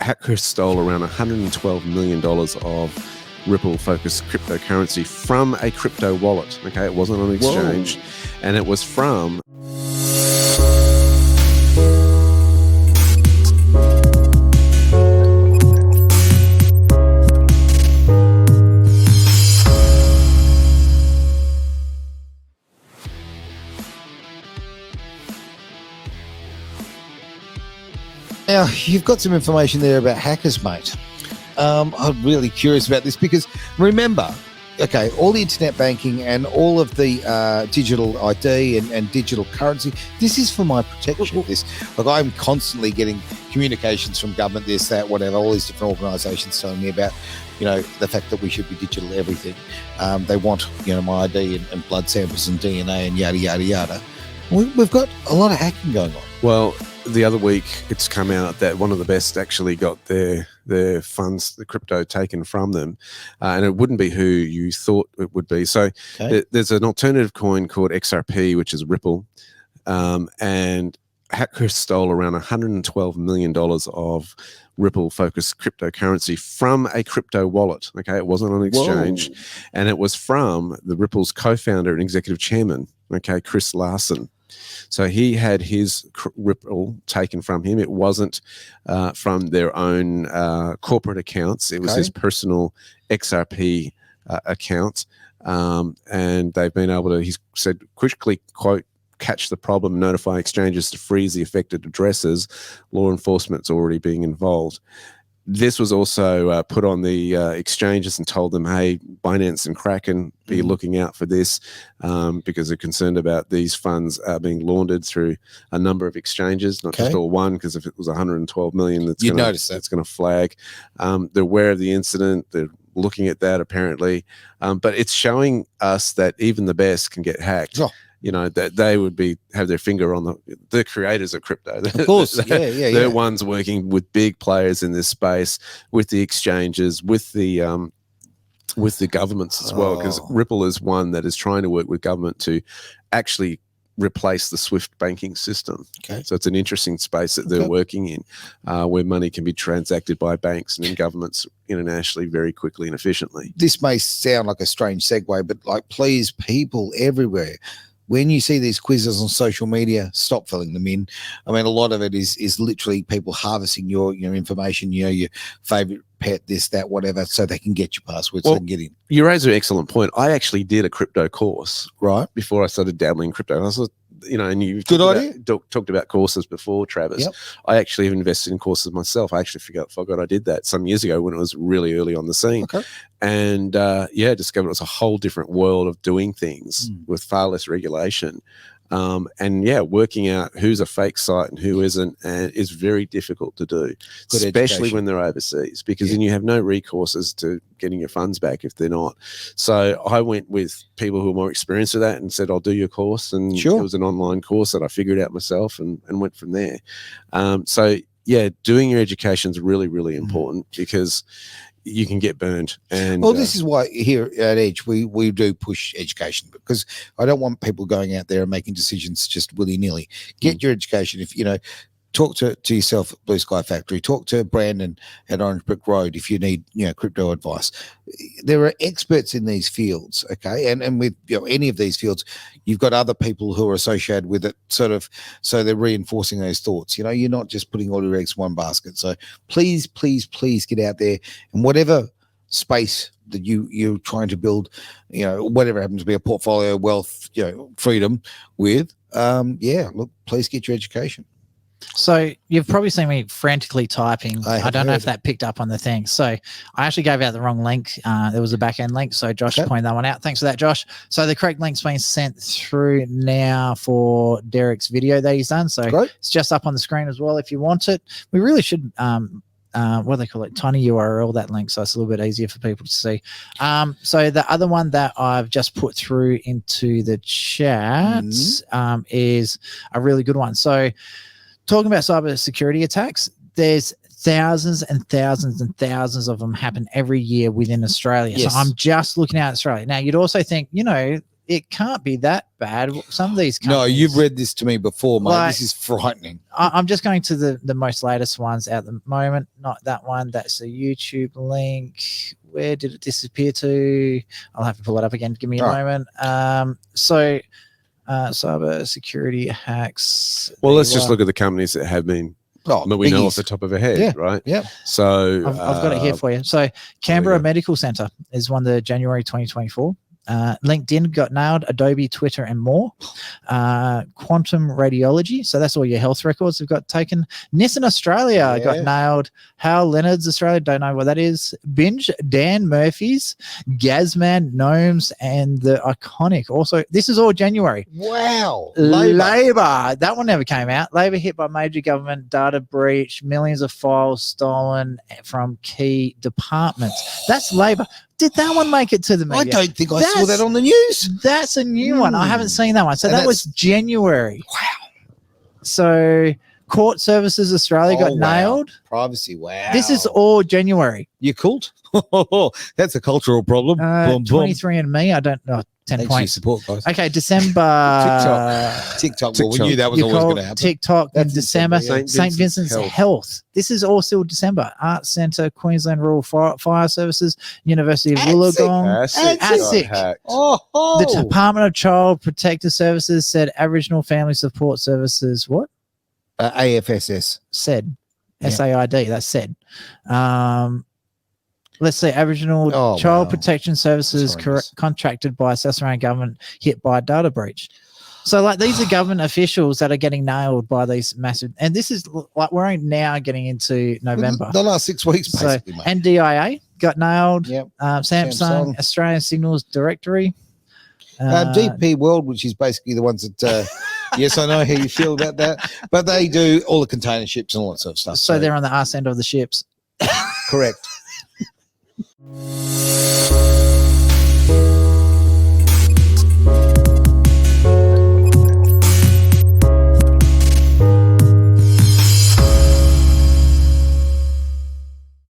hackers stole around $112 million of Ripple-focused cryptocurrency from a crypto wallet. Okay, it wasn't on exchange. Whoa. And it was from... Now, you've got some information there about hackers, mate. I'm really curious about this because remember, okay, all the internet banking and all of the digital ID and digital currency, this is for my protection. Like I'm constantly getting communications from government, this, that, whatever, all these different organisations telling me about, the fact that we should be digital everything. They want, my ID and blood samples and DNA and yada, yada, yada. We've got a lot of hacking going on. Well, the other week it's come out that one of the best actually got their funds, the crypto, taken from them, and it wouldn't be who you thought it would be. So there's an alternative coin called XRP, which is Ripple, and hackers stole around $112 million of Ripple-focused cryptocurrency from a crypto wallet. Okay, it wasn't on exchange. Whoa. And it was from the Ripple's co-founder and executive chairman, Chris Larsen. So he had his Ripple taken from him. It wasn't from their own corporate accounts. It was his personal XRP account. And they've been able to, he said, quickly, quote, catch the problem, notify exchanges to freeze the affected addresses. Law enforcement's already being involved. This was also put on the exchanges and told them, hey, Binance and Kraken, be looking out for this because they're concerned about these funds being laundered through a number of exchanges, not just all one, because if it was 112 million, that's going to flag. They're aware of the incident. They're looking at that apparently. But it's showing us that even the best can get hacked. Oh. That they would have their finger on the creators of crypto. Of course, they're ones working with big players in this space, with the exchanges, with the governments as well, because Ripple is one that is trying to work with government to actually replace the SWIFT banking system. Okay. So it's an interesting space that they're working in, where money can be transacted by banks and in governments internationally very quickly and efficiently. This may sound like a strange segue, but please, people everywhere, when you see these quizzes on social media, stop filling them in. I mean, a lot of it is literally people harvesting your information, your favorite pet, this, that, whatever, so they can get your password, so they can get in. You raise an excellent point. I actually did a crypto course before I started dabbling in crypto. I was, and you talked about courses before, Travis. Yep. I actually have invested in courses myself. I actually forgot I did that some years ago when it was really early on the scene. Okay. And discovered it was a whole different world of doing things with far less regulation. Working out who's a fake site and who isn't, and is very difficult to do, especially when they're overseas, because then you have no recourses to getting your funds back if they're not. So I went with people who are more experienced with that and said, I'll do your course. And it was an online course that I figured out myself and went from there. Doing your education is really, really important because you can get burned. And this is why here at Edge we do push education, because I don't want people going out there and making decisions just willy-nilly. Get your education. If talk to yourself at Blu Sky Factory, talk to Brandon at Orange Brick Road if you need crypto advice. There are experts in these fields, and with any of these fields, you've got other people who are associated with it, so they're reinforcing those thoughts. You're not just putting all your eggs in one basket. So please get out there, and whatever space that you're trying to build, whatever happens to be a portfolio, wealth, freedom with, please get your education. So you've probably seen me frantically typing. I don't know if that picked up on the thing. So I actually gave out the wrong link. There was a back end link. So Josh pointed that one out. Thanks for that, Josh. So the correct link's been sent through now for Derek's video that he's done. So it's just up on the screen as well if you want it. We really should what do they call it? Tiny URL, that link, so it's a little bit easier for people to see. So the other one that I've just put through into the chat is a really good one. So talking about cyber security attacks, there's thousands and thousands and thousands of them happen every year within Australia. Yes. So I'm just looking at Australia. Now, you'd also think, it can't be that bad. Some of these No, companies, you've read this to me before, mate. Like, this is frightening. I'm just going to the most latest ones at the moment. Not that one. That's a YouTube link. Where did it disappear to? I'll have to pull it up again. Give me a moment. So cyber security hacks. Well, let's just look at the companies that have been. But we know off the top of our head, right? Yeah. So I've got it here for you. So Canberra Medical Center is one of the January 2024. LinkedIn got nailed, Adobe, Twitter, and more. Quantum Radiology, so that's all your health records have got taken. Nissan Australia got nailed. Hal Leonard's Australia, don't know what that is. Binge, Dan Murphy's, Gazman, Gnomes, and the Iconic. Also, this is all January. Wow. Labor, that one never came out. Labor hit by major government data breach, millions of files stolen from key departments. That's Labor. Did that one make it to the media? I don't think I saw that on the news. That's a new one. I haven't seen that one. So that was January. Wow. So Court Services Australia got nailed. Privacy. Wow. This is all January. You called? That's a cultural problem. 23andMe. I don't know. 10 Thanks points. for your support, guys. Okay, December. TikTok. Well, we knew that was always going to happen. TikTok in December. St. Vincent's Health. This is all still December. Arts Centre, Queensland Rural Fire Services, University of Wollongong. ASIC. The Department of Child Protective Services said Aboriginal Family Support Services. What? AFSS. Said. SAID. That's said. Let's say Aboriginal Child Protection Services contracted by South Australian government hit by a data breach. So like these are government officials that are getting nailed by these massive, and this is like we're now getting into November. The last 6 weeks, basically. So NDIA got nailed. Yep. Samsung, Australian Signals Directory. DP World, which is basically the ones that, yes, I know how you feel about that, but they do all the container ships and all that sort of stuff. So they're on the arse end of the ships. Correct.